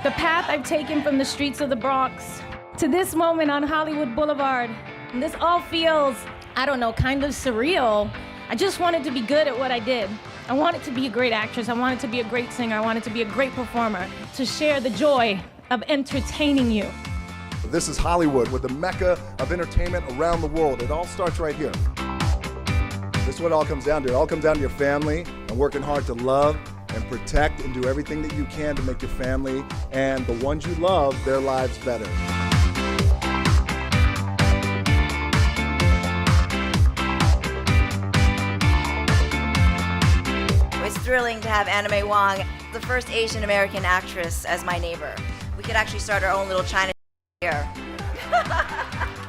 The path I've taken from the streets of the Bronx to this moment on Hollywood Boulevard. And this all feels, I don't know, kind of surreal. I just wanted to be good at what I did. I wanted to be a great actress. I wanted to be a great singer. I wanted to be a great performer, to share the joy of entertaining you. This is Hollywood, with the mecca of entertainment around the world. It all starts right here. This is what it all comes down to. It all comes down to your family and working hard to love and protect and do everything that you can to make your family and the ones you love, their lives better. It's thrilling to have Anna May Wong, the first Asian American actress, as my neighbor. We could actually start our own little China here.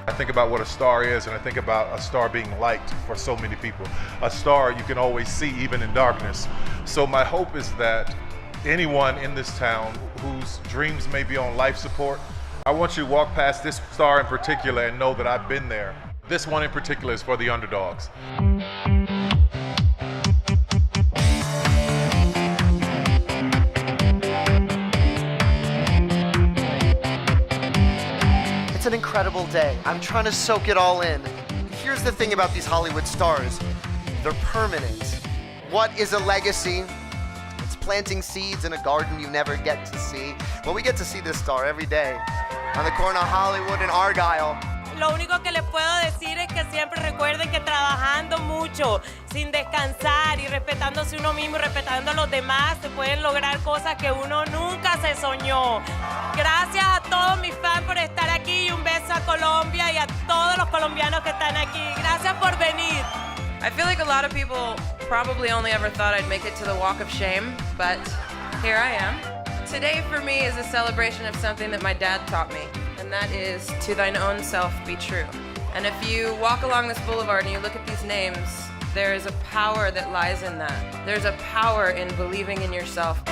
I think about what a star is, and I think about a star being liked for so many people. A star you can always see even in darkness. So my hope is that anyone in this town whose dreams may be on life support, I want you to walk past this star in particular and know that I've been there. This one in particular is for the underdogs. It's an incredible day. I'm trying to soak it all in. Here's the thing about these Hollywood stars. They're permanent. What is a legacy? It's planting seeds in a garden you never get to see. Well, we get to see this star every day on the corner of Hollywood and Argyle. Lo único que les puedo decir es que siempre recuerden que trabajando mucho, sin descansar y respetándose uno mismo y respetando a los demás, se pueden lograr cosas que uno nunca se soñó. Gracias a todos mis fans por estar aquí y un beso a Colombia y a todos los colombianos que están aquí. Gracias por venir. I feel like a lot of people probably only ever thought I'd make it to the Walk of Shame, but here I am. Today for me is a celebration of something that my dad taught me, and that is to thine own self be true. And if you walk along this boulevard and you look at these names, there is a power that lies in that. There's a power in believing in yourself.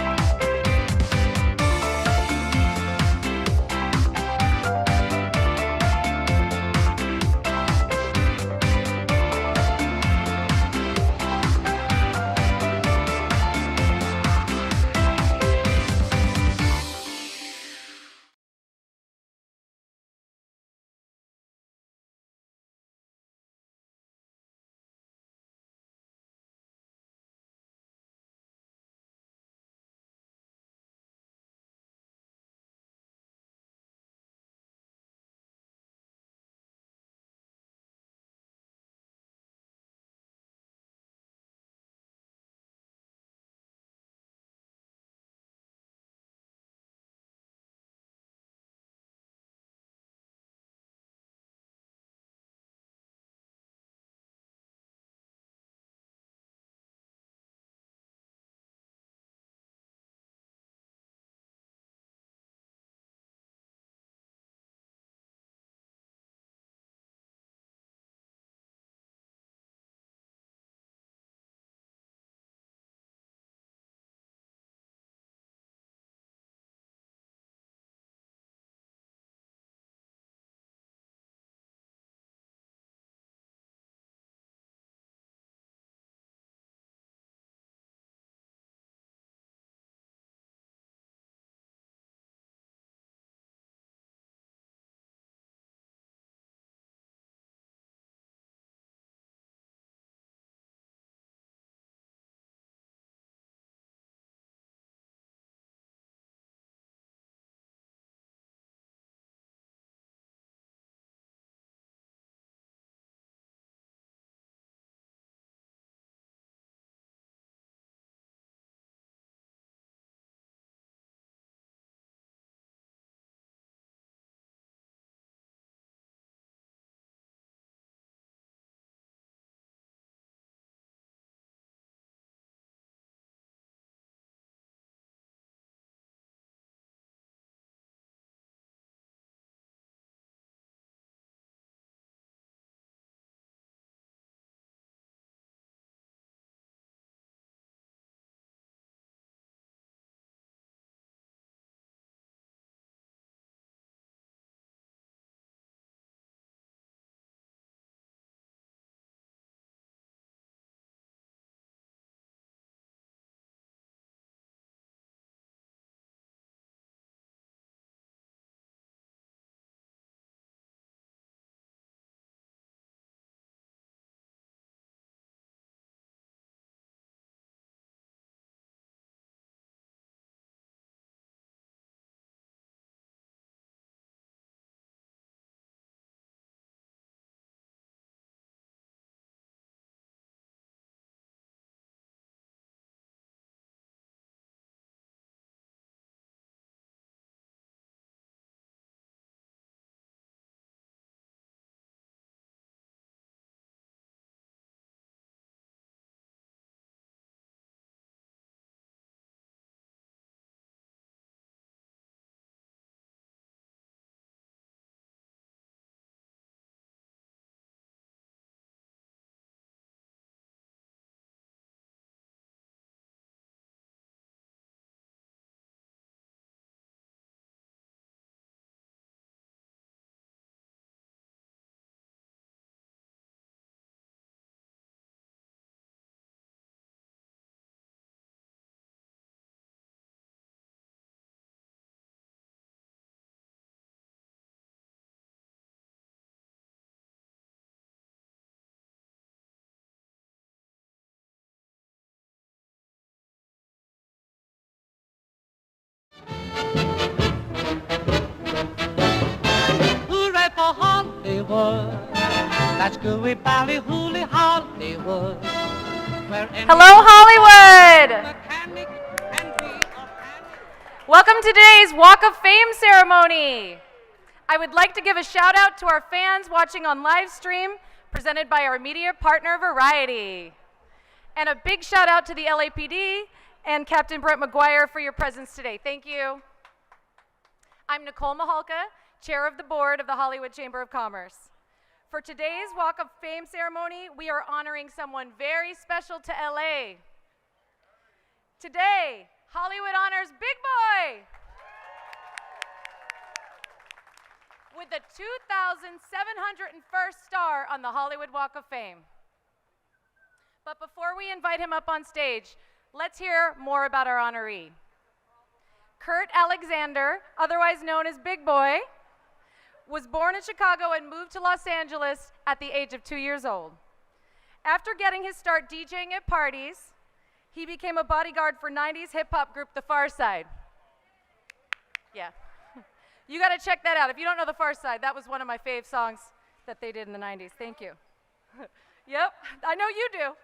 Hollywood. That's gooey ballyhooly Hollywood. Hello, Hollywood! Welcome to today's Walk of Fame ceremony. I would like to give a shout out to our fans watching on live stream, presented by our media partner, Variety. And a big shout out to the LAPD and Captain Brent McGuire for your presence today. Thank you. I'm Nicole Mahalka, Chair of the Board of the Hollywood Chamber of Commerce. For today's Walk of Fame ceremony, we are honoring someone very special to LA. Today, Hollywood honors Big Boy with the 2,701st star on the Hollywood Walk of Fame. But before we invite him up on stage, let's hear more about our honoree. Kurt Alexander, otherwise known as Big Boy, was born in Chicago and moved to Los Angeles at the age of 2 years old. After getting his start DJing at parties, he became a bodyguard for 90s hip-hop group The Far Side. Yeah. You gotta check that out. If you don't know The Far Side, that was one of my fave songs that they did in the 90s. Thank you. Yep, I know you do.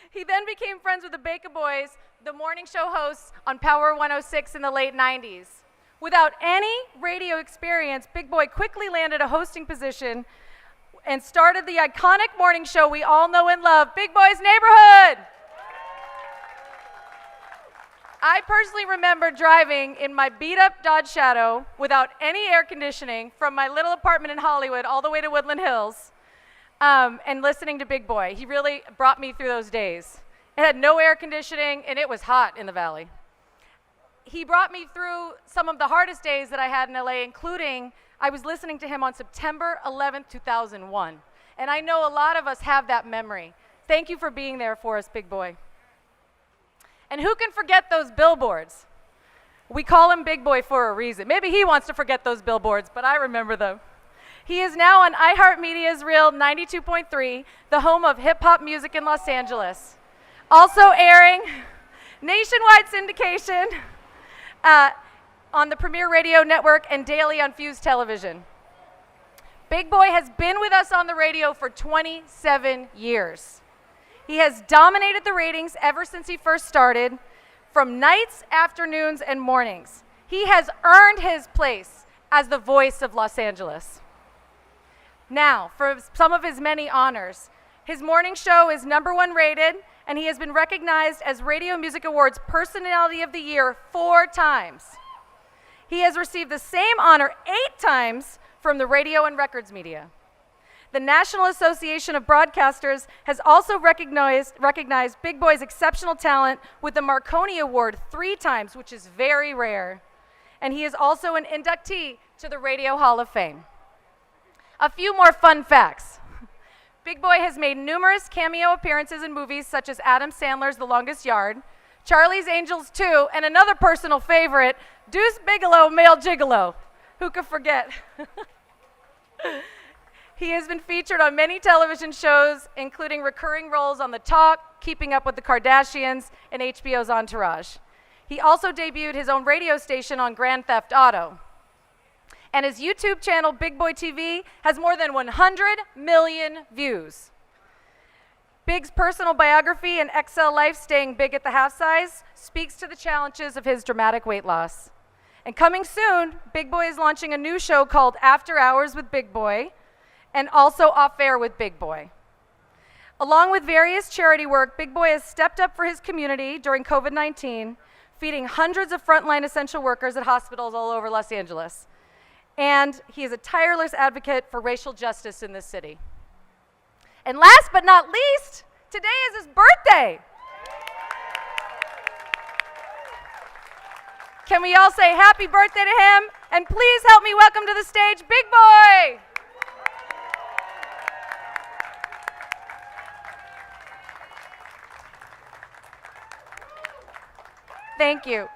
He then became friends with the Baker Boys, the morning show hosts on Power 106 in the late 90s. Without any radio experience, Big Boy quickly landed a hosting position and started the iconic morning show we all know and love, Big Boy's Neighborhood. I personally remember driving in my beat-up Dodge Shadow without any air conditioning from my little apartment in Hollywood all the way to Woodland Hills and listening to Big Boy. He really brought me through those days. It had no air conditioning, and it was hot in the valley. He brought me through some of the hardest days that I had in LA, including I was listening to him on September 11th, 2001. And I know a lot of us have that memory. Thank you for being there for us, Big Boy. And who can forget those billboards? We call him Big Boy for a reason. Maybe he wants to forget those billboards, but I remember them. He is now on iHeartMedia's Real 92.3, the home of hip-hop music in Los Angeles. Also airing nationwide syndication on the Premier Radio Network and daily on Fuse Television. Big Boy has been with us on the radio for 27 years. He has dominated the ratings ever since he first started, from nights, afternoons, and mornings. He has earned his place as the voice of Los Angeles. Now, for some of his many honors, his morning show is #1 rated, and he has been recognized as Radio Music Awards Personality of the Year 4 times. He has received the same honor 8 times from the radio and records media. The National Association of Broadcasters has also recognized Big Boy's exceptional talent with the Marconi Award 3 times, which is very rare. And he is also an inductee to the Radio Hall of Fame. A few more fun facts. Big Boy has made numerous cameo appearances in movies such as Adam Sandler's The Longest Yard, Charlie's Angels 2, and another personal favorite, Deuce Bigalow, Male Gigolo. Who could forget? He has been featured on many television shows, including recurring roles on The Talk, Keeping Up with the Kardashians, and HBO's Entourage. He also debuted his own radio station on Grand Theft Auto. And his YouTube channel, Big Boy TV, has more than 100 million views. Big's personal biography and XL Life, Staying Big at the Half Size, speaks to the challenges of his dramatic weight loss. And coming soon, Big Boy is launching a new show called After Hours with Big Boy, and also Off Air with Big Boy. Along with various charity work, Big Boy has stepped up for his community during COVID-19, feeding hundreds of frontline essential workers at hospitals all over Los Angeles. And he is a tireless advocate for racial justice in this city. And last but not least, today is his birthday. Can we all say happy birthday to him? And please help me welcome to the stage, Big Boy. Thank you.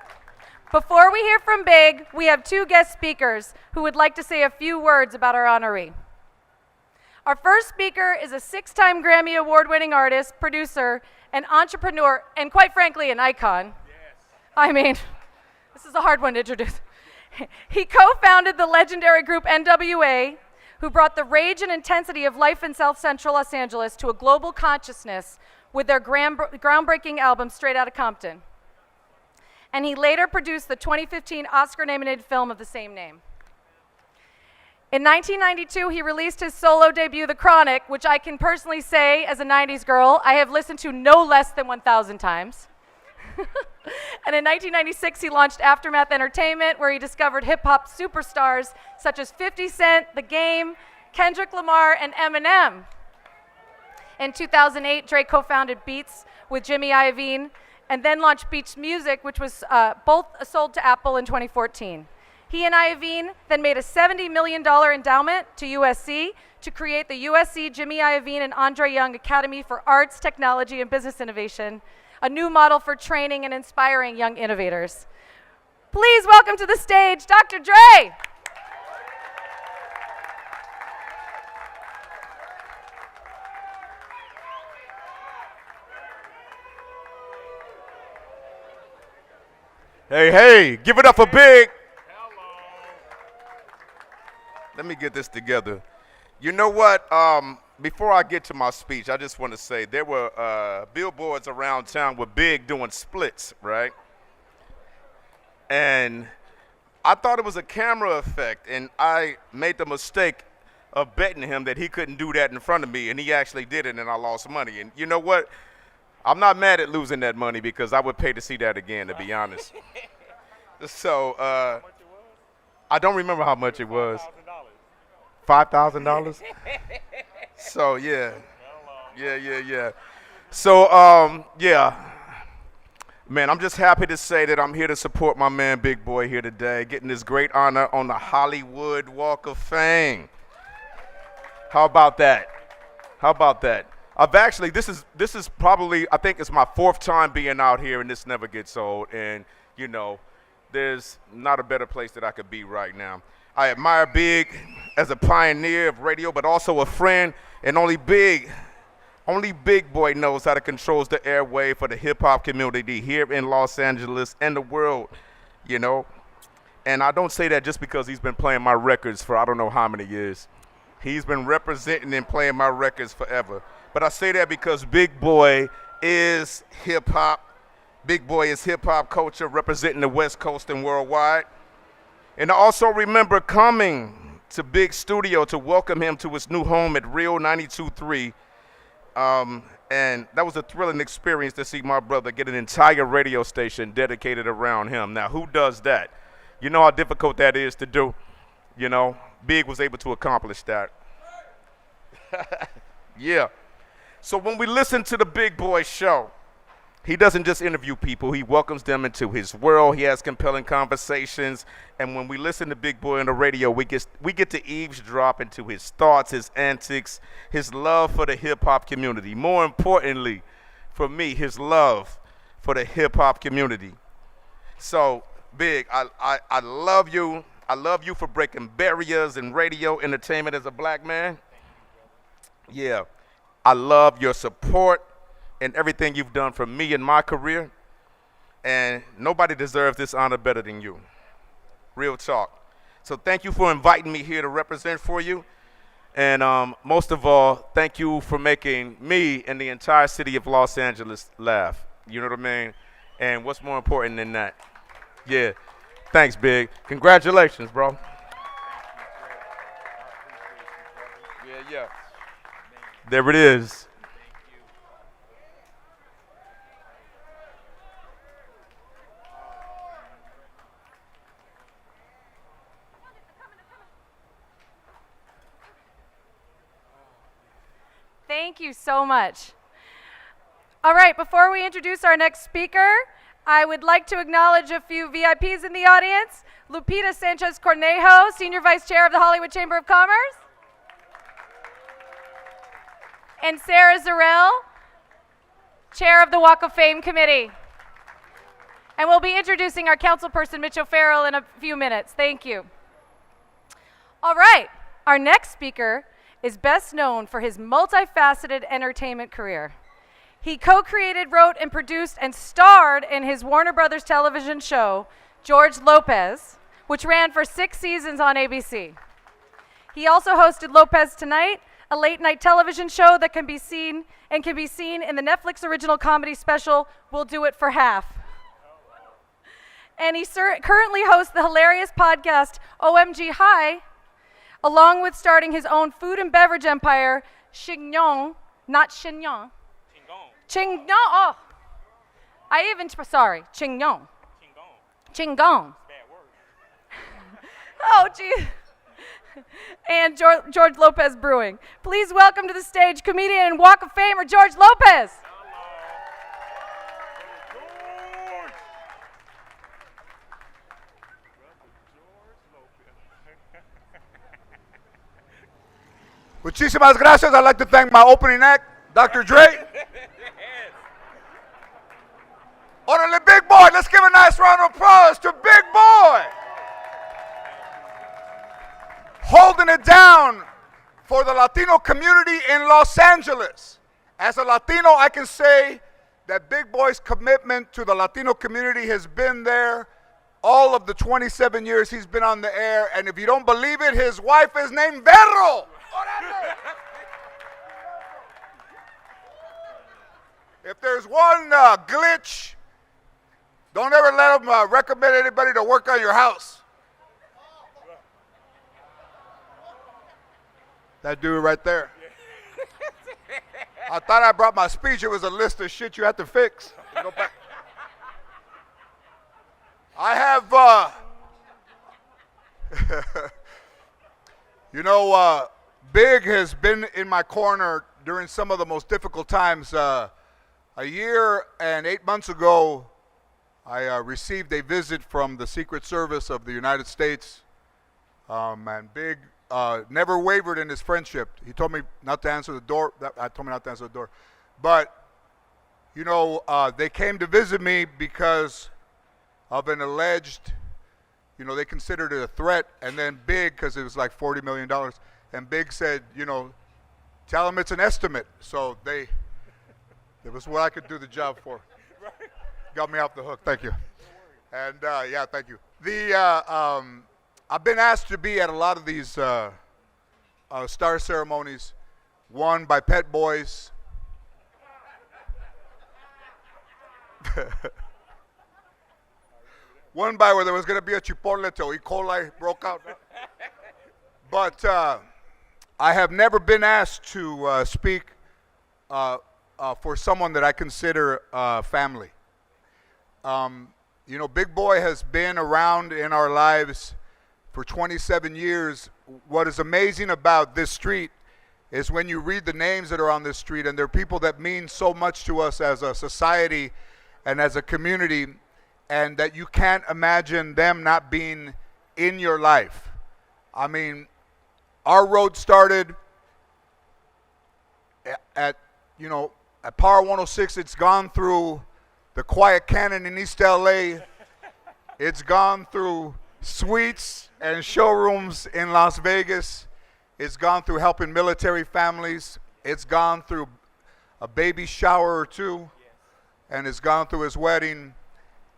Before we hear from Big, we have 2 guest speakers who would like to say a few words about our honoree. Our first speaker is a 6-time Grammy Award-winning artist, producer, and entrepreneur, and quite frankly, an icon. Yes. I mean, this is a hard one to introduce. He co-founded the legendary group NWA, who brought the rage and intensity of life in South Central Los Angeles to a global consciousness with their groundbreaking album, Straight Outta Compton. And he later produced the 2015 Oscar-nominated film of the same name. In 1992, he released his solo debut, The Chronic, which I can personally say, as a 90s girl, I have listened to no less than 1,000 times. And in 1996, he launched Aftermath Entertainment, where he discovered hip-hop superstars such as 50 Cent, The Game, Kendrick Lamar, and Eminem. In 2008, Dre co-founded Beats with Jimmy Iovine, and then launched Beats Music, which was both sold to Apple in 2014. He and Iovine then made a $70 million endowment to USC to create the USC Jimmy Iovine and Andre Young Academy for Arts, Technology, and Business Innovation, a new model for training and inspiring young innovators. Please welcome to the stage, Dr. Dre. Hey, hey, give it up for Big. Let me get this together. You know what? Before I get to my speech, I just want to say there were billboards around town with Big doing splits, right? And I thought it was a camera effect, and I made the mistake of betting him that he couldn't do that in front of me, and he actually did it, and I lost money. And you know what? I'm not mad at losing that money because I would pay to see that again, to be honest. So I don't remember how much it was. $5,000? So yeah. So yeah. Man, I'm just happy to say that I'm here to support my man Big Boy here today, getting this great honor on the Hollywood Walk of Fame. How about that? How about that? I've actually, this is probably, I think it's my 4th time being out here, and this never gets old. And, you know, there's not a better place that I could be right now. I admire Big as a pioneer of radio, but also a friend, and only Big Boy knows how to control the airwave for the hip-hop community here in Los Angeles and the world, you know. And I don't say that just because he's been playing my records for I don't know how many years. He's been representing and playing my records forever. But I say that because Big Boy is hip-hop. Big Boy is hip-hop culture representing the West Coast and worldwide. And I also remember coming to Big Studio to welcome him to his new home at Real 92.3. And that was a thrilling experience to see my brother get an entire radio station dedicated around him. Now, who does that? You know how difficult that is to do? You know, Big was able to accomplish that. Yeah. So when we listen to the Big Boy show, he doesn't just interview people, he welcomes them into his world. He has compelling conversations. And when we listen to Big Boy on the radio, we get to eavesdrop into his thoughts, his antics, his love for the hip-hop community. More importantly, for me, his love for the hip-hop community. So, Big, I love you. I love you for breaking barriers in radio entertainment as a black man. Yeah. I love your support and everything you've done for me in my career. And nobody deserves this honor better than you. Real talk. So thank you for inviting me here to represent for you. And most of all, thank you for making me and the entire city of Los Angeles laugh. You know what I mean? And what's more important than that? Yeah. Thanks, Big. Congratulations, bro. Yeah. There it is. Thank you so much. All right, before we introduce our next speaker, I would like to acknowledge a few VIPs in the audience. Lupita Sanchez Cornejo, Senior Vice Chair of the Hollywood Chamber of Commerce. And Sarah Zarell, Chair of the Walk of Fame Committee. And we'll be introducing our councilperson, Mitch O'Farrell, in a few minutes. Thank you. All right, our next speaker is best known for his multifaceted entertainment career. He co-created, wrote, and produced and starred in his Warner Brothers television show, George Lopez, which ran for 6 seasons on ABC. He also hosted Lopez Tonight, a late-night television show that can be seen in the Netflix original comedy special, We'll Do It for Half. And he currently hosts the hilarious podcast, OMG High, along with starting his own food and beverage empire, Chignon, not Chignon. Chignon, oh. Chignon. Chingon. Oh, gee. And George Lopez Brewing. Please welcome to the stage comedian and Walk of Famer George Lopez. Muchísimas gracias. I'd like to thank my opening act, Dr. Dre. Orderly Big Boy. Let's give a nice round of applause to Big Boy. Holding it down for the Latino community in Los Angeles. As a Latino, I can say that Big Boy's commitment to the Latino community has been there all of the 27 years he's been on the air. And if you don't believe it, his wife is named Vero. If there's one glitch, don't ever let them recommend anybody to work on your house. That dude right there. I thought I brought my speech. It was a list of shit you had to fix. Go back. I have, Big has been in my corner during some of the most difficult times. A year and 8 months ago, I received a visit from the Secret Service of the United States, and Big never wavered in his friendship. He told me not to answer the door. I told me not to answer the door. But, they came to visit me because of an alleged, they considered it a threat. And then Big, because it was like $40 million, and Big said, tell them it's an estimate. So it was what I could do the job for. Got me off the hook. Thank you. And thank you. I've been asked to be at a lot of these star ceremonies, one by Pet Boys. One by where there was going to be a Chipotle till E. coli broke out. But I have never been asked to speak for someone that I consider family. Big Boy has been around in our lives for 27 years. What is amazing about this street is when you read the names that are on this street, and they're people that mean so much to us as a society and as a community, and that you can't imagine them not being in your life. I mean, our road started at Power 106. It's gone through the Quiet Cannon in East LA. It's gone through suites and showrooms in Las Vegas. It's gone through helping military families. It's gone through a baby shower or two. And it's gone through his wedding.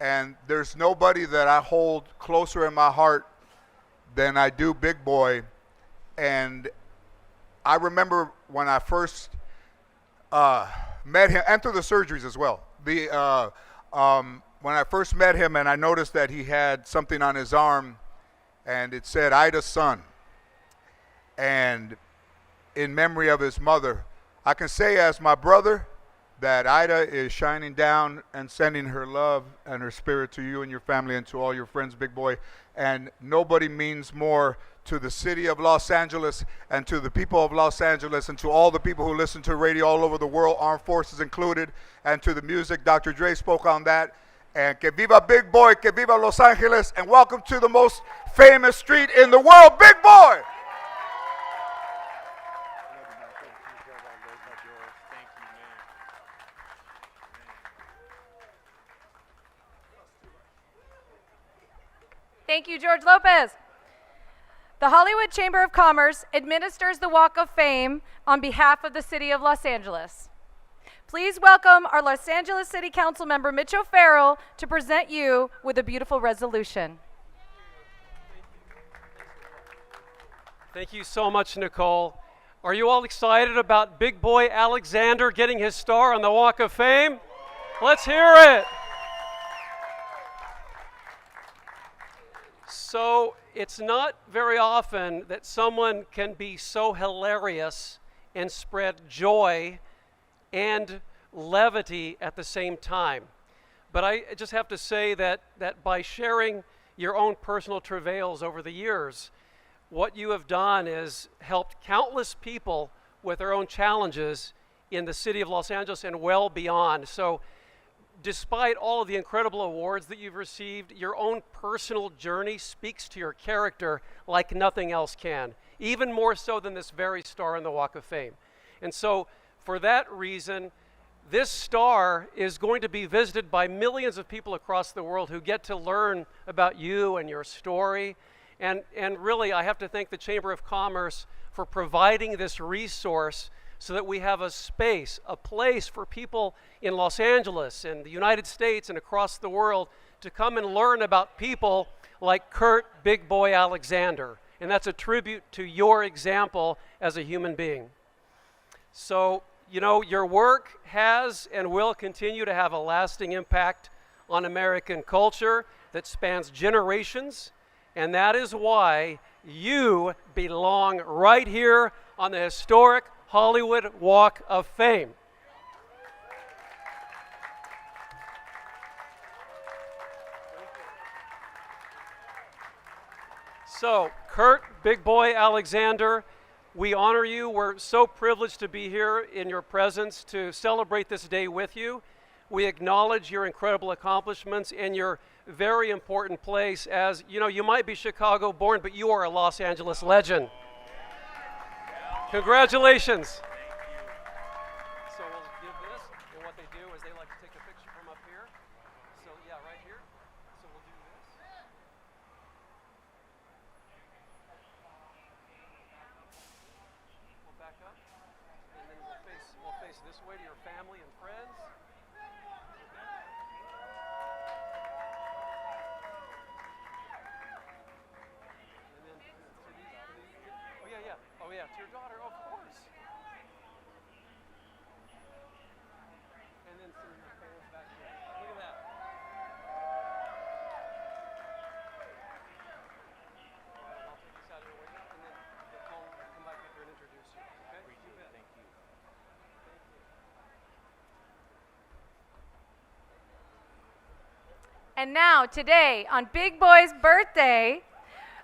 And there's nobody that I hold closer in my heart than I do Big Boy. And I remember when I first met him, and through the surgeries as well. When I first met him, and I noticed that he had something on his arm, and it said Ida's son, and in memory of his mother. I can say as my brother that Ida is shining down and sending her love and her spirit to you and your family and to all your friends, Big Boy. And nobody means more to the city of Los Angeles and to the people of Los Angeles and to all the people who listen to radio all over the world, armed forces included, and to the music. Dr. Dre spoke on that. And que viva Big Boy, que viva Los Angeles, and welcome to the most famous street in the world, Big Boy! Thank you, George Lopez. The Hollywood Chamber of Commerce administers the Walk of Fame on behalf of the City of Los Angeles. Please welcome our Los Angeles City Council member, Mitch O'Farrell, to present you with a beautiful resolution. Thank you so much, Nicole. Are you all excited about Big Boy Alexander getting his star on the Walk of Fame? Let's hear it. So it's not very often that someone can be so hilarious and spread joy and levity at the same time. But I just have to say that by sharing your own personal travails over the years, what you have done is helped countless people with their own challenges in the city of Los Angeles and well beyond. So despite all of the incredible awards that you've received, your own personal journey speaks to your character like nothing else can, even more so than this very star on the Walk of Fame. And so for that reason, this star is going to be visited by millions of people across the world who get to learn about you and your story. And really, I have to thank the Chamber of Commerce for providing this resource so that we have a space, a place for people in Los Angeles and the United States and across the world to come and learn about people like Kurt Big Boy Alexander. And that's a tribute to your example as a human being. So, you know, your work has and will continue to have a lasting impact on American culture that spans generations, and that is why you belong right here on the historic Hollywood Walk of Fame. So, Kurt Big Boy Alexander, we honor you. We're so privileged to be here in your presence to celebrate this day with you. We acknowledge your incredible accomplishments and your very important place as, you know, you might be Chicago born, but you are a Los Angeles legend. Congratulations. So we'll give this, and what they do is they like to take a picture from up here. So yeah, right here. So we'll do this. We'll back up, and then we'll face this way to your family and friends. Oh yeah, to your daughter, of course. And then some of your fans back here. Look at that. All right, I'll take this out of your way now, and then Nicole will come back up here and introduce you. Okay? You bet. Thank you. Thank you. And now, today, on Big Boy's birthday,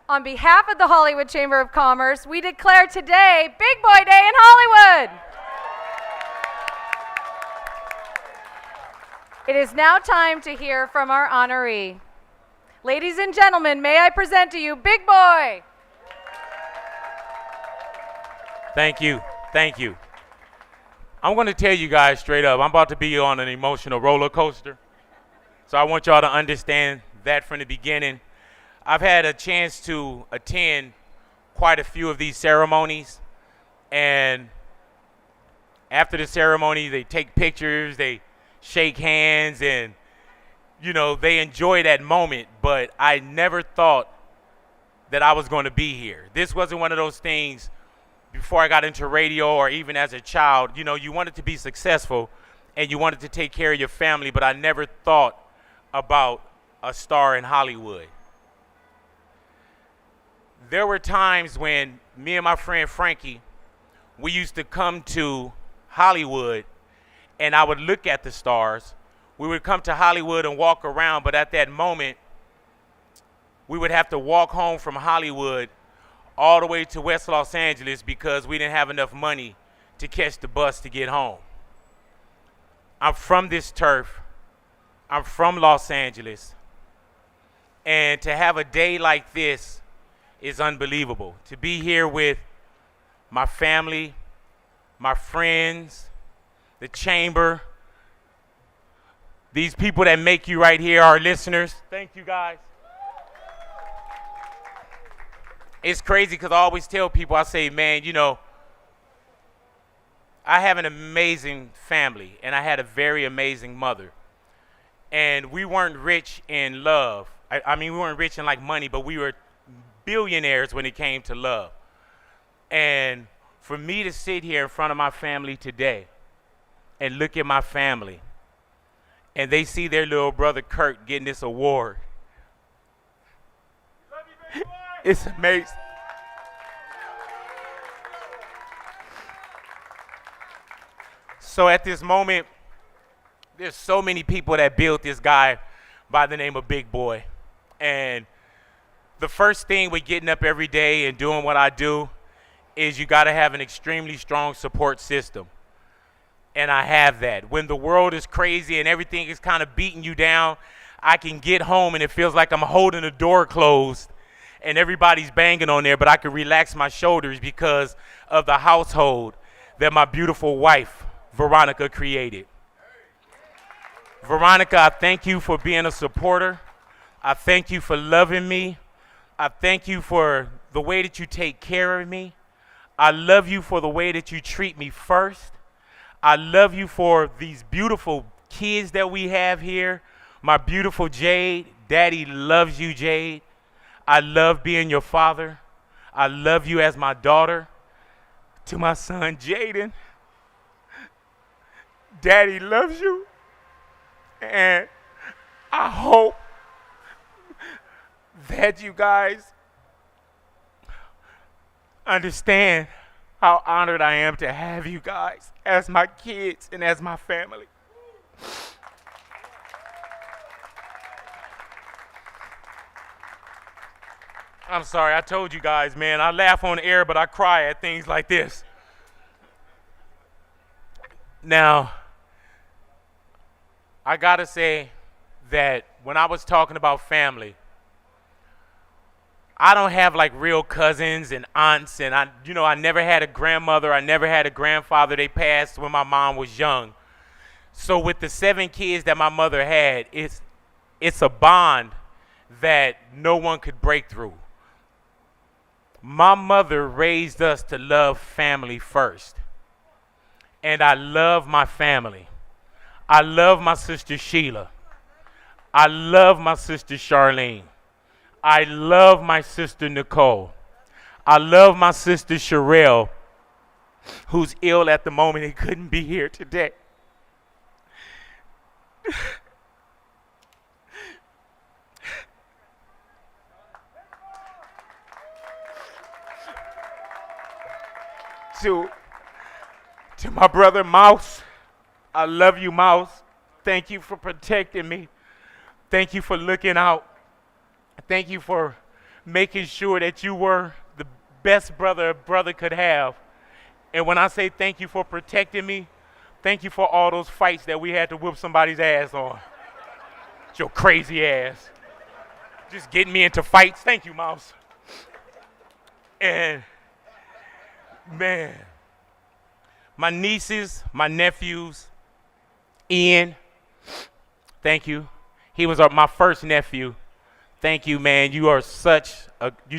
on behalf of the Hollywood Chamber of Commerce, we declare today Big Boy Day in Hollywood. It is now time to hear from our honoree. Ladies and gentlemen, may I present to you Big Boy. Thank you. Thank you. I'm going to tell you guys straight up, I'm about to be on an emotional roller coaster. So I want y'all to understand that from the beginning. I've had a chance to attend quite a few of these ceremonies, and after the ceremony, they take pictures, they shake hands, and, you know, they enjoy that moment, but I never thought that I was going to be here. This wasn't one of those things before I got into radio or even as a child. You know, you wanted to be successful, and you wanted to take care of your family, but I never thought about a star in Hollywood. There were times when me and my friend Frankie, we used to come to Hollywood and I would look at the stars. We would come to Hollywood and walk around, but at that moment, we would have to walk home from Hollywood all the way to West Los Angeles because we didn't have enough money to catch the bus to get home. I'm from this turf. I'm from Los Angeles. And to have a day like this is unbelievable. To be here with my family, my friends, the chamber, these people that make you right here, our listeners. Thank you, guys. It's crazy because I always tell people, I say, man, you know, I have an amazing family, and I had a very amazing mother. And we weren't rich in love. I mean, we weren't rich in like money, but we were billionaires when it came to love. And for me to sit here in front of my family today and look at my family, and they see their little brother Kurt getting this award, it's amazing. So at this moment, there's so many people that built this guy by the name of Big Boy. And the first thing with getting up every day and doing what I do is you got to have an extremely strong support system. And I have that. When the world is crazy and everything is kind of beating you down, I can get home and it feels like I'm holding the door closed and everybody's banging on there, but I can relax my shoulders because of the household that my beautiful wife, Veronica, created. Veronica, I thank you for being a supporter. I thank you for loving me. I thank you for the way that you take care of me. I love you for the way that you treat me first. I love you for these beautiful kids that we have here. My beautiful Jade. Daddy loves you, Jade. I love being your father. I love you as my daughter. To my son, Jaden. Daddy loves you. And I hope that you guys understand how honored I am to have you guys as my kids and as my family. I'm sorry, I told you guys, man, I laugh on the air, but I cry at things like this. Now, I gotta say that when I was talking about family, I don't have like real cousins and aunts, and I never had a grandmother, I never had a grandfather. They passed when my mom was young. So with the 7 kids that my mother had, it's a bond that no one could break through. My mother raised us to love family first. And I love my family. I love my sister Sheila. I love my sister Charlene. I love my sister Nicole. I love my sister Sherelle, who's ill at the moment and couldn't be here today. To my brother Mouse, I love you, Mouse. Thank you for protecting me. Thank you for looking out. Thank you for making sure that you were the best brother a brother could have. And when I say thank you for protecting me, thank you for all those fights that we had to whoop somebody's ass on. Your crazy ass. Just getting me into fights. Thank you, Mouse. And, man, my nieces, my nephews, Ian, thank you. He was my first nephew. Thank you, man. You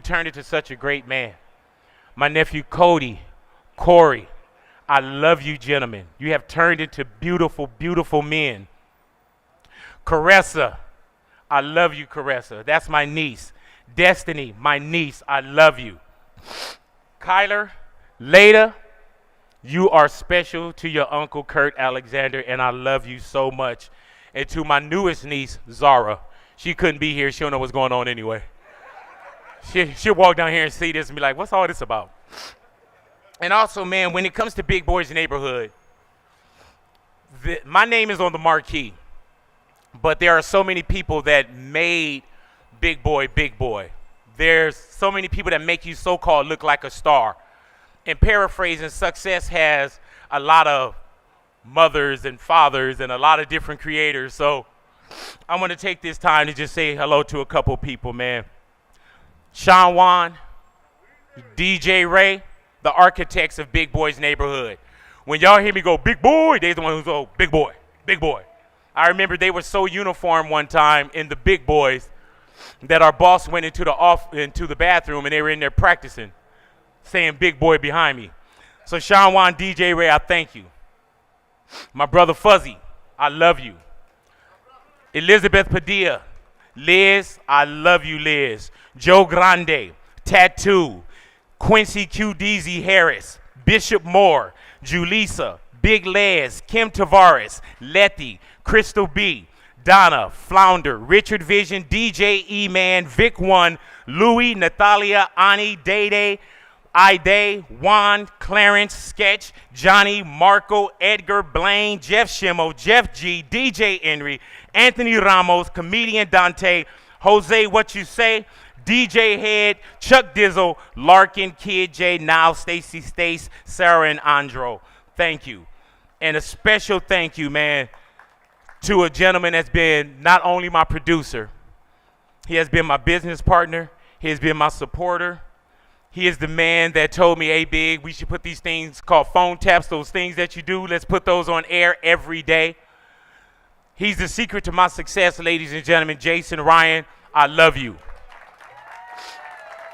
turned into such a great man. My nephew Cody, Corey, I love you, gentlemen. You have turned into beautiful, beautiful men. Caressa, I love you, Caressa. That's my niece. Destiny, my niece, I love you. Kyler, Leda, you are special to your uncle Kurt Alexander, and I love you so much. And to my newest niece, Zara. She couldn't be here. She don't know what's going on anyway. She'll walk down here and see this and be like, what's all this about? And also, man, when it comes to Big Boy's Neighborhood, my name is on the marquee. But there are so many people that made Big Boy, Big Boy. There's so many people that make you so-called look like a star. And paraphrasing, success has a lot of mothers and fathers and a lot of different creators. So I'm going to take this time to just say hello to a couple people, man. Sean Wan, DJ Ray, the architects of Big Boy's Neighborhood. When y'all hear me go, Big Boy, they're the one who's, oh, Big Boy, Big Boy. I remember they were so uniform one time in the Big Boys that our boss went into the bathroom and they were in there practicing, saying Big Boy behind me. So Sean Wan, DJ Ray, I thank you. My brother Fuzzy, I love you. Elizabeth Padilla, Liz, I love you, Liz. Joe Grande, Tattoo, Quincy Q. Deasy Harris, Bishop Moore, Julissa, Big Les, Kim Tavares, Letty, Crystal B, Donna, Flounder, Richard Vision, DJ E-Man, Vic One, Louie, Natalia, Ani, Day, Ide, Juan, Clarence, Sketch, Johnny, Marco, Edgar, Blaine, Jeff Shimmo, Jeff G, DJ Henry, Anthony Ramos, Comedian Dante, Jose What You Say, DJ Head, Chuck Dizzle, Larkin, Kid J, Now, Stacy Stace, Sarah, and Andro. Thank you. And a special thank you, man, to a gentleman that's been not only my producer, he has been my business partner, he has been my supporter. He is the man that told me, hey, Big, we should put these things called phone taps, those things that you do. Let's put those on air every day. He's the secret to my success, ladies and gentlemen. Jason Ryan, I love you.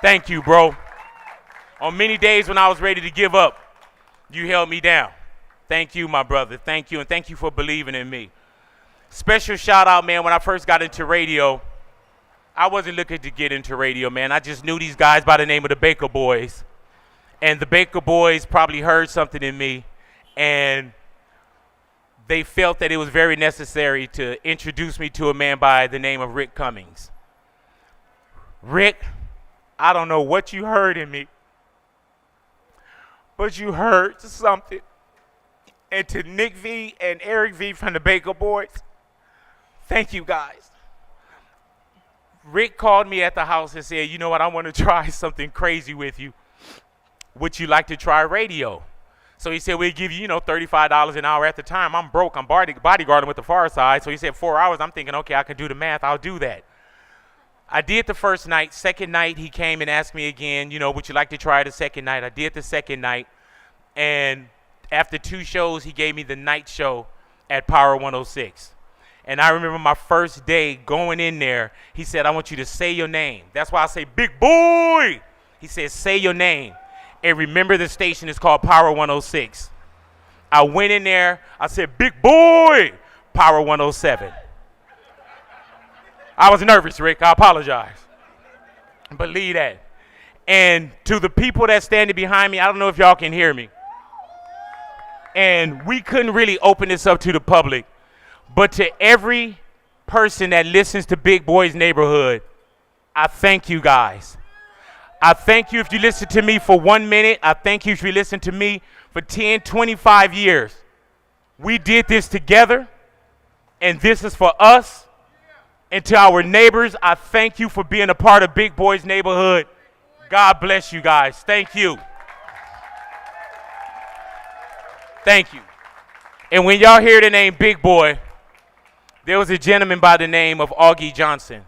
Thank you, bro. On many days when I was ready to give up, you held me down. Thank you, my brother. Thank you, and thank you for believing in me. Special shout out, man, when I first got into radio, I wasn't looking to get into radio, man. I just knew these guys by the name of the Baker Boys. And the Baker Boys probably heard something in me, and they felt that it was very necessary to introduce me to a man by the name of Rick Cummings. Rick, I don't know what you heard in me, but you heard something. And to Nick V and Eric V from the Baker Boys, thank you guys. Rick called me at the house and said, you know what, I want to try something crazy with you. Would you like to try radio? So he said, we'll give you, $35 an hour. At the time, I'm broke. I'm bodyguarding with the Far Side. So he said 4 hours. I'm thinking, okay, I can do the math. I'll do that. I did the first night. Second night, he came and asked me again, would you like to try the second night? I did the second night. And after 2 shows, he gave me the night show at Power 106. And I remember my first day going in there, he said, I want you to say your name. That's why I say, big boy. He said, say your name. And remember the station is called Power 106. I went in there, I said, big boy, Power 107. I was nervous, Rick. I apologize. Believe that. And to the people that's standing behind me, I don't know if y'all can hear me. And we couldn't really open this up to the public. But to every person that listens to Big Boy's Neighborhood, I thank you guys. I thank you if you listen to me for 1 minute. I thank you if you listen to me for 10, 25 years. We did this together, and this is for us. And to our neighbors, I thank you for being a part of Big Boy's Neighborhood. God bless you guys. Thank you. Thank you. And when y'all hear the name Big Boy, there was a gentleman by the name of Augie Johnson.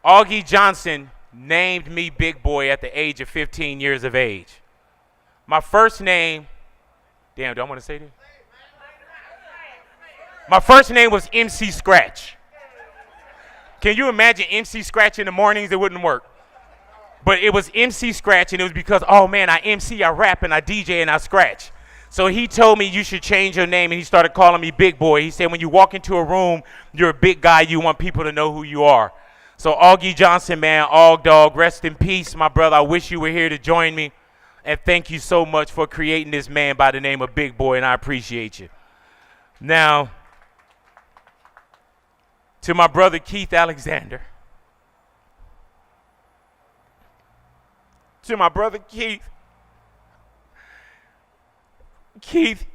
Augie Johnson named me Big Boy at the age of 15 years of age. My first name, damn, do I want to say this? My first name was MC Scratch. Can you imagine MC Scratch in the mornings? It wouldn't work. But it was MC Scratch, and it was because, oh man, I MC, I rap, and I DJ, and I scratch. So he told me you should change your name, and he started calling me Big Boy. He said when you walk into a room, you're a big guy. You want people to know who you are. So Augie Johnson, man, Og Dog, rest in peace, my brother. I wish you were here to join me. And thank you so much for creating this man by the name of Big Boy, and I appreciate you. Now, to my brother Keith Alexander. To my brother Keith. Keith,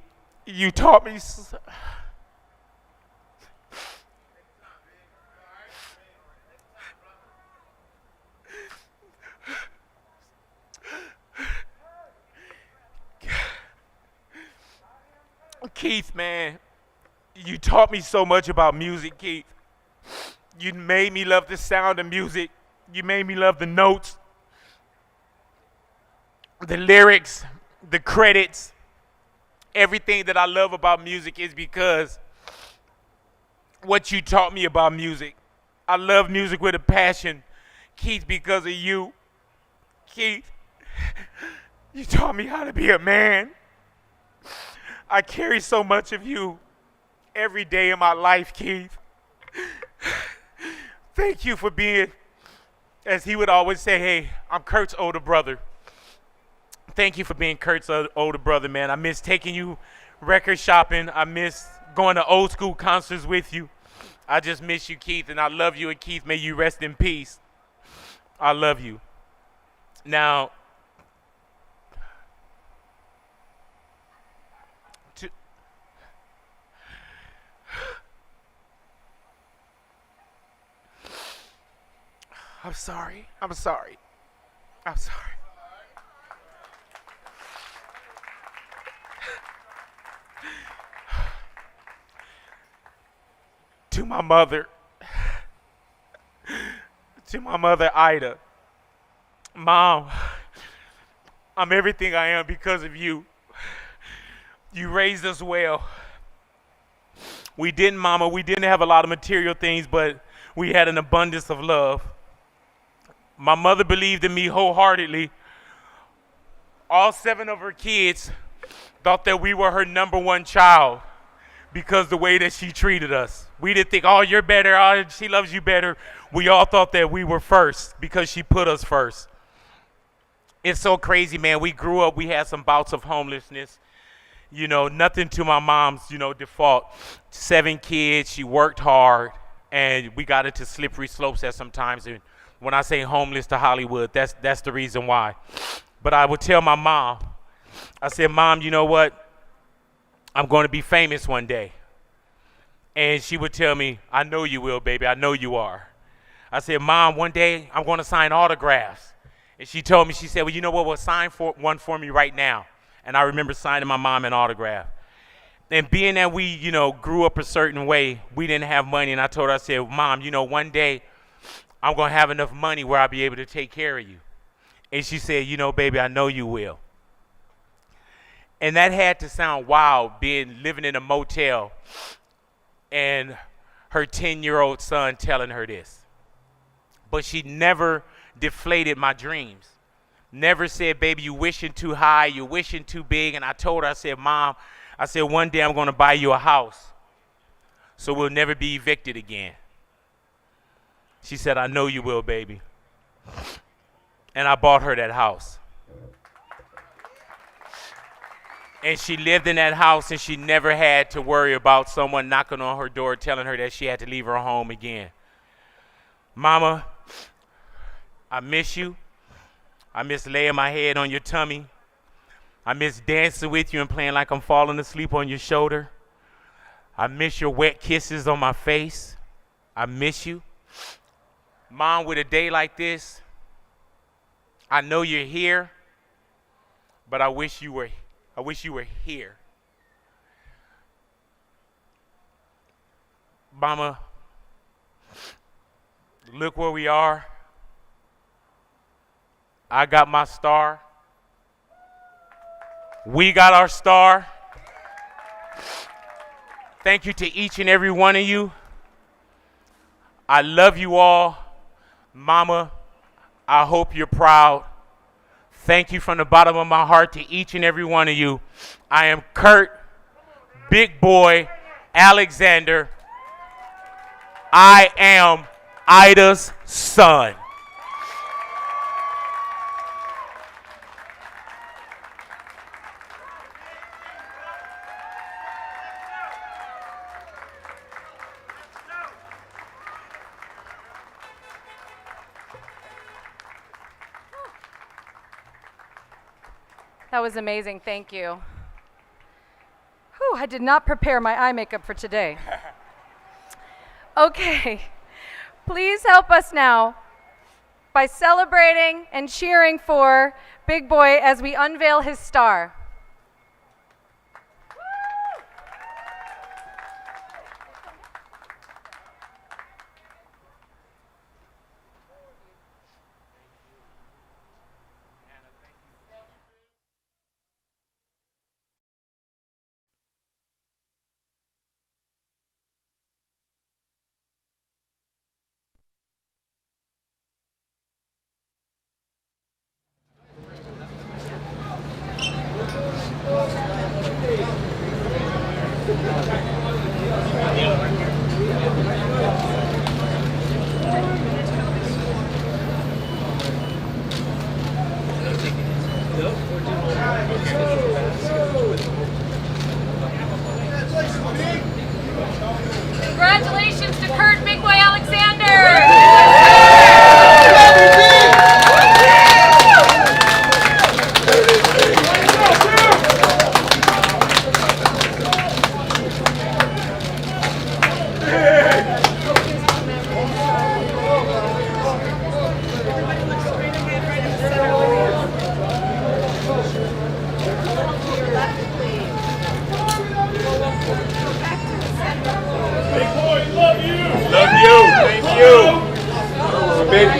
you taught me Keith, man, you taught me so much about music, Keith. You made me love the sound of music. You made me love the notes, the lyrics, the credits. Everything that I love about music is because what you taught me about music. I love music with a passion, Keith, because of you. Keith, you taught me how to be a man. I carry so much of you every day in my life, Keith. Thank you for being, as he would always say, hey, I'm Kurt's older brother. Thank you for being Kurt's older brother, man. I miss taking you record shopping. I miss going to old school concerts with you. I just miss you, Keith, and I love you. And Keith, may you rest in peace. I love you. Now, I'm sorry. I'm sorry. I'm sorry. To my mother, Ida. Mom, I'm everything I am because of you. You raised us well. We didn't have a lot of material things, but we had an abundance of love. My mother believed in me wholeheartedly. All 7 of her kids thought that we were her number 1 child because the way that she treated us. We didn't think, oh, you're better, oh, she loves you better. We all thought that we were first because she put us first. It's so crazy, man. We grew up, we had some bouts of homelessness. You know, nothing to my mom's, default. 7 kids, she worked hard, and we got into slippery slopes at some times. And when I say homeless to Hollywood, that's the reason why. But I would tell my mom, I said, Mom, you know what? I'm going to be famous one day. And she would tell me, I know you will, baby. I know you are. I said, Mom, one day I'm going to sign autographs. And she told me, she said, well, you know what? Well, sign one for me right now. And I remember signing my mom an autograph. And being that we, grew up a certain way, we didn't have money. And I told her, I said, Mom, one day I'm going to have enough money where I'll be able to take care of you. And she said, baby, I know you will. And that had to sound wild, living in a motel and her 10-year-old son telling her this. But she never deflated my dreams. Never said, baby, you wishing too high, you wishing too big. And I told her, I said, Mom, one day I'm going to buy you a house so we'll never be evicted again. She said, I know you will, baby. And I bought her that house. And she lived in that house, and she never had to worry about someone knocking on her door telling her that she had to leave her home again. Mama, I miss you. I miss laying my head on your tummy. I miss dancing with you and playing like I'm falling asleep on your shoulder. I miss your wet kisses on my face. I miss you. Mom, with a day like this, I know you're here, but I wish you were here. Mama, look where we are. I got my star. We got our star. Thank you to each and every one of you. I love you all. Mama, I hope you're proud. Thank you from the bottom of my heart to each and every one of you. I am Kurt, Big Boy, Alexander. I am Ida's son. That was amazing. Thank you. Whew, I did not prepare my eye makeup for today. Okay, please help us now by celebrating and cheering for Big Boy as we unveil his star.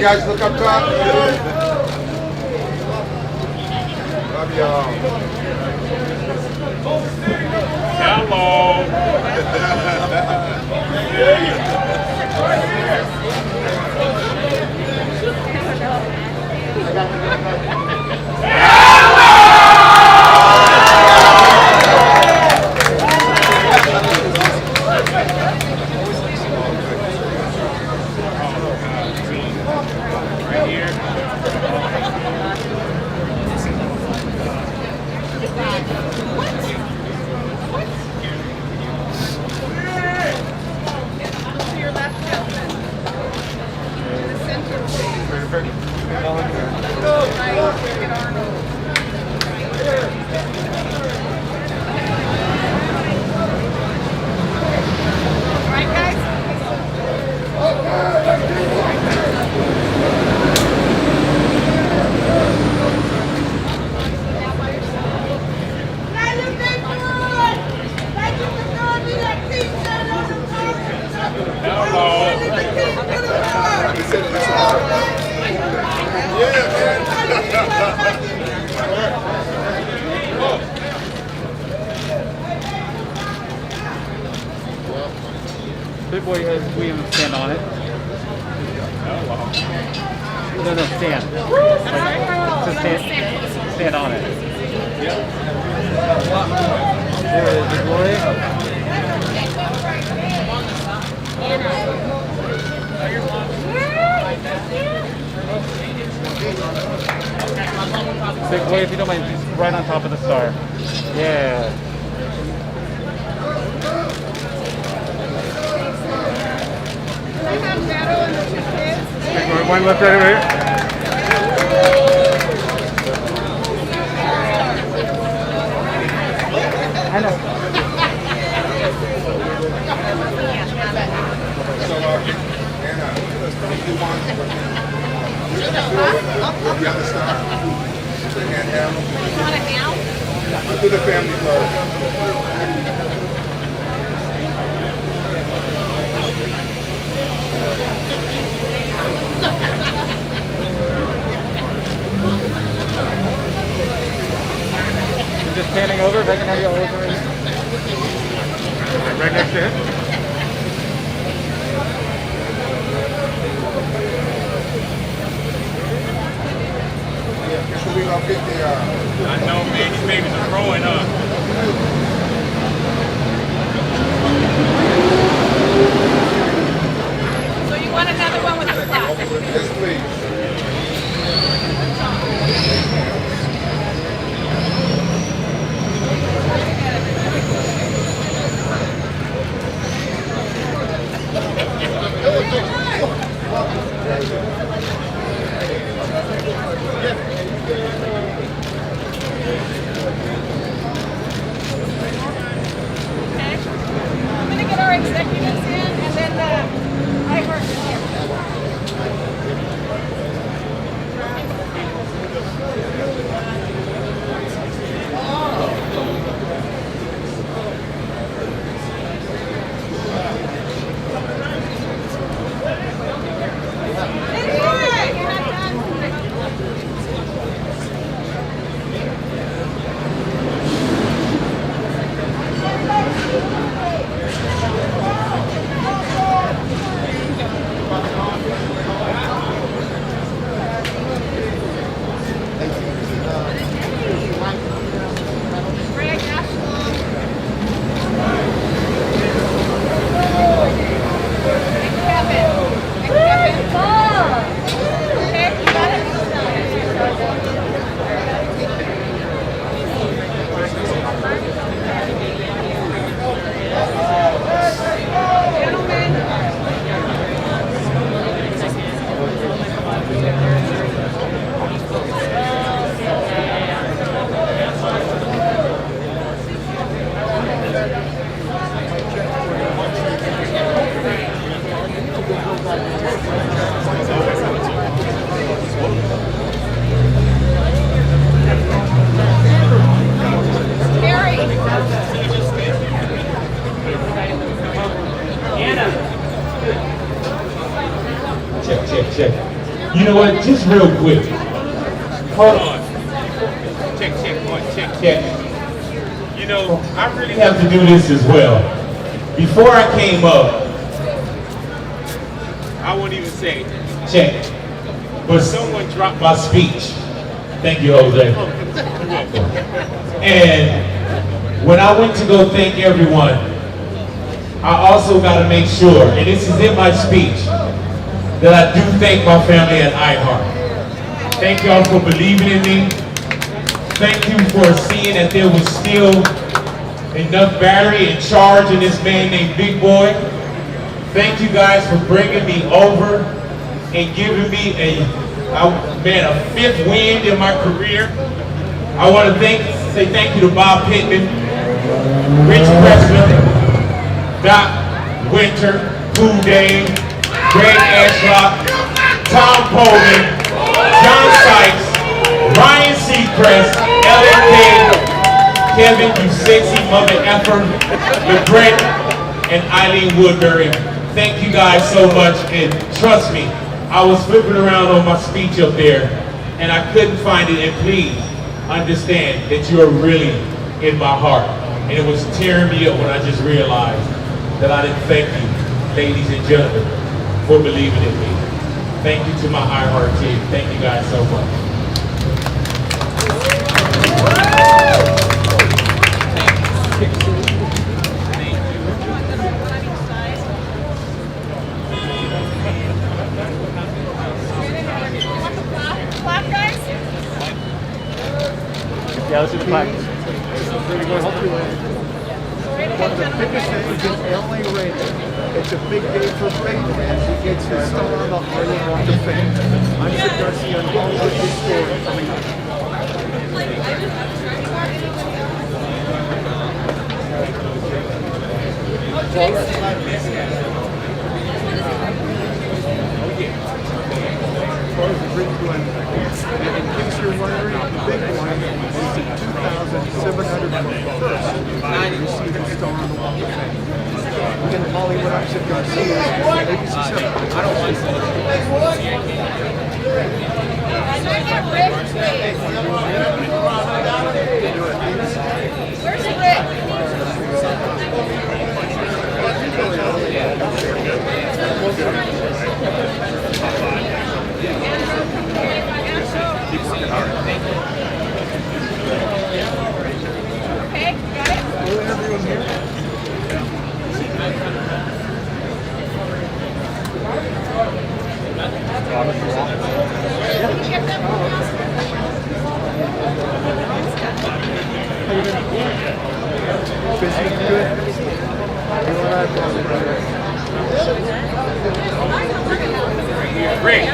guys look up top. Love y'all. Big boy has we have stand on it. No, stand. Just stand on it. There it is, big boy. Big boy, if you don't mind, just right on top of the star. Yeah. One left right over here. I know. So, Anna, if you want the other star, the handheld. You want a ham? I'll do the family photo. Just standing over, if I can have you all over right here. Right next to it. I know, man, these babies are growing up. So you want another one with the plastic? Yes, please. You know what? Just real quick. Hold on. Check, 1, check. You know, I really have to do this as well. Before I came up, I won't even say check, but someone dropped my speech. Thank you, Jose. And when I went to go thank everyone, I also got to make sure, and this is in my speech, that I do thank my family at iHeart. Thank y'all for believing in me. Thank you for seeing that there was still enough battery and charge in this man named Big Boy. Thank you guys for bringing me over and giving me a fifth wind in my career. I want to say thank you to Bob Pittman, Rich Pressman, Doc Winter, Pooh Dave, Greg Ashlock, Tom Poland, John Sykes, Ryan Seacrest, Ellen King, Kevin, you sexy mother effer, LeBrett, and Eileen Woodbury. Thank you guys so much, and trust me, I was flipping around on my speech up there, and I couldn't find it, and please understand that you are really in my heart. And it was tearing me up when I just realized that I didn't thank you, ladies and gentlemen, for believing in me. Thank you to my iHeart team. Thank you guys so much. Yeah, let's do the clap. One of the biggest things in LA radio. It's a big day for faith fans. He gets his star on the Hollywood Walk of Fame. I'm Sid Garcia on Hollywood Story coming up. As far as the bridge blend, in case you're wondering, the big one is the 2,700 first. You see the star on the Walk of Fame. In Hollywood, I'm Sid Garcia, ABC 7. I don't like Where's the Rick? Keep working hard. Thank you. Okay, got it? Hello, everyone here. Busy, good. Rick.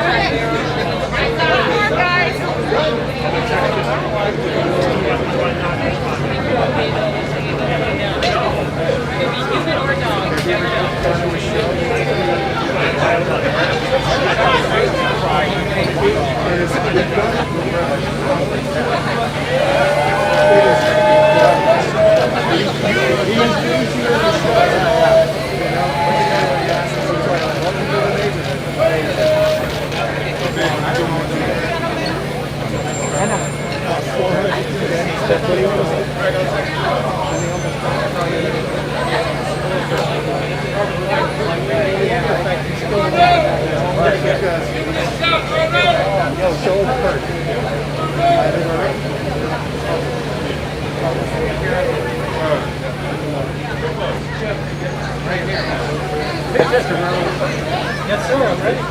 Yes, sir, I'm ready.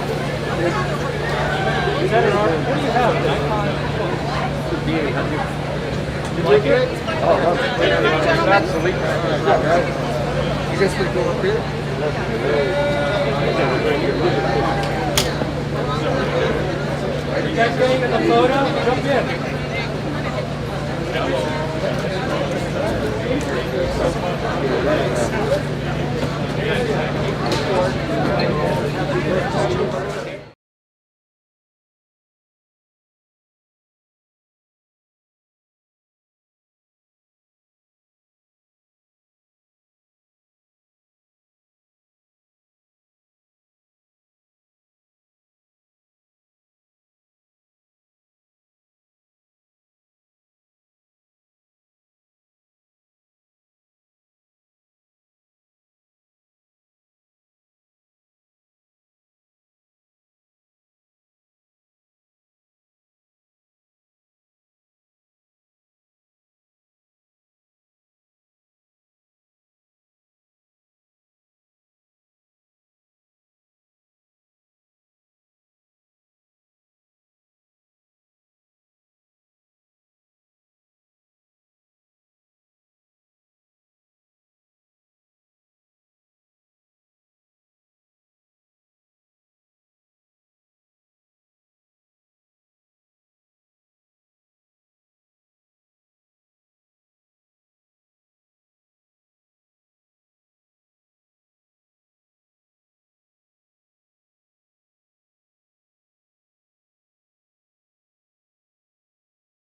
Is that an order? What do you have? You like it? Oh, love it. Absolutely. You guys want to go up here? Are you guys getting in the photo? Jump in.